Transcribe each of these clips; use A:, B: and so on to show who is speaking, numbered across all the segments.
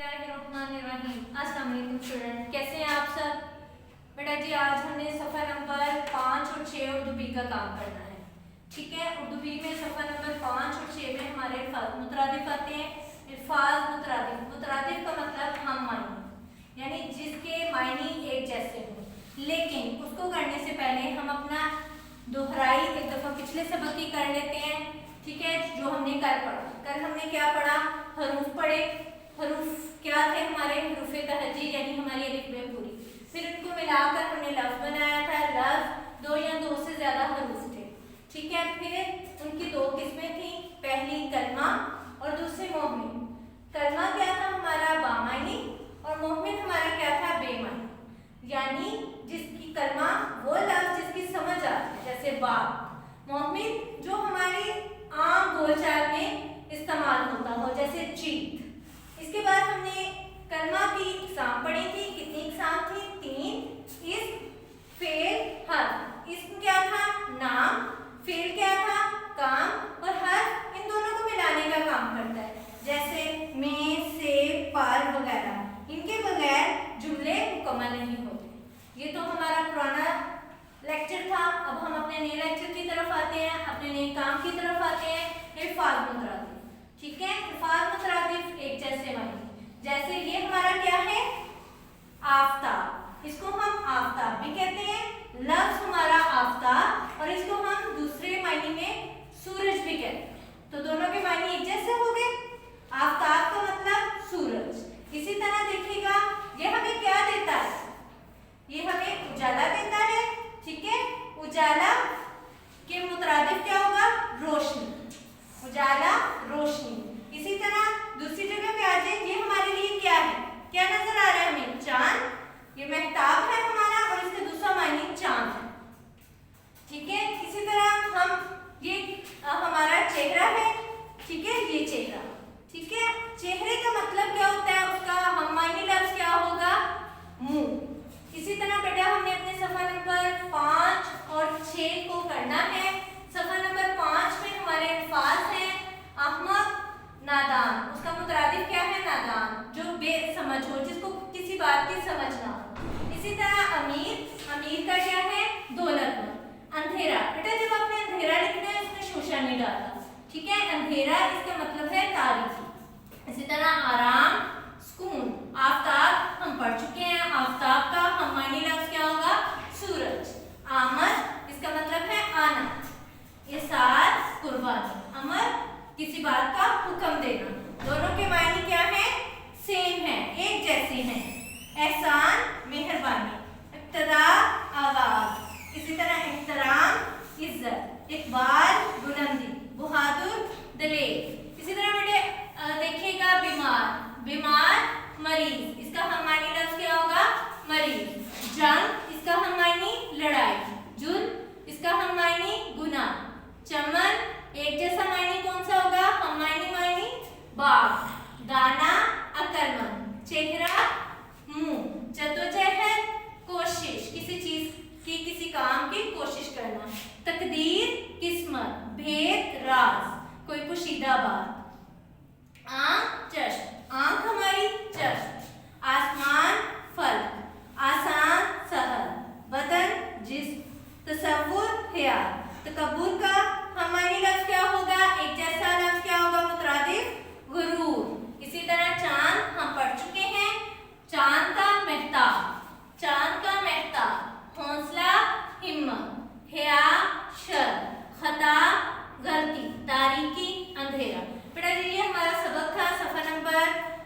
A: अस्सलाम वालेकुम स्टूडेंट, कैसे हैं आप सब? बेटा जी आज हमने सफ़ा नंबर 5 और 6 उर्दू बी का काम करना है। ठीक है, उर्दू बी में सफ़ा नंबर 5 और 6 में हमारे अल्फाज मुतरादिफ आते हैं। अल्फाज मुतरादिफ, मुतरादिफ का मतलब हम मायने, यानी जिसके मायने एक जैसे हों। लेकिन उसको करने से पहले हम अपना दोहराई एक दफ़ा पिछले सबक की कर लेते हैं। ठीक है, जो हमने कल पढ़ा। कल हमने क्या पढ़ा? हरूफ पढ़े। हरूफ क्या थे हमारे? हरूफ तहजी, यानी हमारी अलिफ बे पूरी। फिर उनको मिलाकर हमने लफ्ज़ बनाया था। लफ्ज़ दो या दो से ज़्यादा हरूफ थे। ठीक है, फिर उनकी दो किस्में थी, पहली कलमा और दूसरी मोहमिन। कलमा क्या था हमारा? बामानी, और मोहमिन हमारा क्या था? बेमानी। यानी जिसकी कलमा वो लफ्ज़ जिसकी समझ आती है, जैसे बाप। मोहमिन जो हमारी आम बोलचाल में इस्तेमाल होता हो, जैसे चीत। इसके बाद हमने कलमा की इक़साम पढ़ी थी। कितनी इक़साम थी? 3। इस्म, फ़ेल, हर्फ। इस्म क्या था? नाम। फ़ेल क्या था? काम। और हर्फ इन दोनों को मिलाने का काम करता है, जैसे में, से, पर वगैरह। इनके बगैर जुमले मुकम्मल नहीं होते। ये तो हमारा पुराना लेक्चर था। अब हम अपने नए लेक्चर की तरफ आते हैं, अपने नए काम की तरफ आते हैं। अल्फाज मुतरादिफ। ठीक है, अल्फाज मुतरादिफ एक जैसे मायने, जैसे ये हमारा क्या है? आफ्ताब। इसको हम आफ्ताब भी कहते हैं, लफ्ज़ हमारा आफ्ताब, और इसको हम दूसरे मायने में सूरज भी कहते हैं। तो दोनों के मायने एक जैसे हो गए। आफ्ताब का मतलब सूरज। इसी तरह देखिएगा, ये हमें क्या देता है? ये हमें उजाला देता है। ठीक है, उजाला के मुतरादिफ क्या होगा? रोशनी। उजाला, रोशनी। इसी तरह दूसरी जगह पे आ जाए, ये हमारे लिए क्या है? क्या नजर आ रहा है हमें? चांद। ये महताब है हमारा, और इसका दूसरा मायने चांद है। ठीक है, इसी तरह हम ये हमारा चेहरा है। ठीक है, ये चेहरा। ठीक है, चेहरे का मतलब क्या होता है? उसका हम मायने लफ्ज़ क्या होगा? मुंह। इसी तरह बेटा हमने अपने सफ़ा नंबर 5 और 6 को करना है। सफ़ा नंबर 5 में हमारे अल्फाज हैं अहमक, नादान। उसका मुतरादिफ क्या है? नादान, जो बेसमझ हो, जिसको किसी बात की समझ ना हो। इसी तरह अमीर, अमीर का क्या है? दौलतमंद। अंधेरा, बेटा जब आपने अंधेरा लिखना है इसमें शोशा नहीं डालना। ठीक है, अंधेरा इसका मतलब है तारीकी। इसी तरह आराम, सुकून। आफताब हम पढ़ चुके हैं, आफताब का हम मायने लफ्ज़ क्या होगा? सूरज। आमद इसका मतलब है आना। इसार, कुर्बानी। अमर किसी बात का हुक्म देना। दोनों के मायने क्या है? सेम है, एक जैसे हैं। एहसान, मेहरबानी। इब्तिदा, आगाज। इसी तरह एहतराम, इज्जत। इकबाल, बुलंदी। बहादुर, दलेर। इसी तरह बेटे देखिएगा, बीमार, बीमार, मरीज। इसका हम मायने लफ्ज़ क्या होगा? मरीज। जंग इसका हम मायने लड़ाई। जुल्म इसका हम मायने गुनाह। चमन एक जैसा मायने कौन सा होगा? हम मायने बाग। दाना, अक्लमंद। चेहरा, मुंह। जद्दोजहद, कोशिश, किसी चीज की, किसी काम की कोशिश करना। तकदीर, किस्मत। भेद, राज, कोई पोशीदा बात। आंख, चश्म। आंख हमारी चश्म। आसमान, फल। आसान, सहल। बदन, जिस्म। तसव्वुर, ख्याल। तकब्बुर का हम मायने लफ्ज़ क्या होगा? एक जैसा लफ्ज़ क्या होगा? मुतरादिफ, गुरूर। इसी तरह चांद हम पढ़ चुके हैं, चांद का महताब। चांद का महताब। हौसला, हिम्मत। हया, शर्म। खता, गलती। तारीकी, अंधेरा। बेटा ये हमारा सबक था। सफ़ा नंबर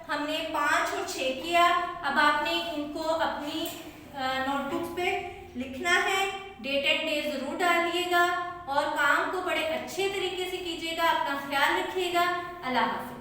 A: हमने 5 और 6 किया। अब आपने इनको अपनी नोटबुक्स पे लिखना है। डेट एंड डे ज़रूर डालिएगा, और काम को बड़े अच्छे तरीके से कीजिएगा। अपना ख्याल रखिएगा। अल्लाह हाफ़िज़।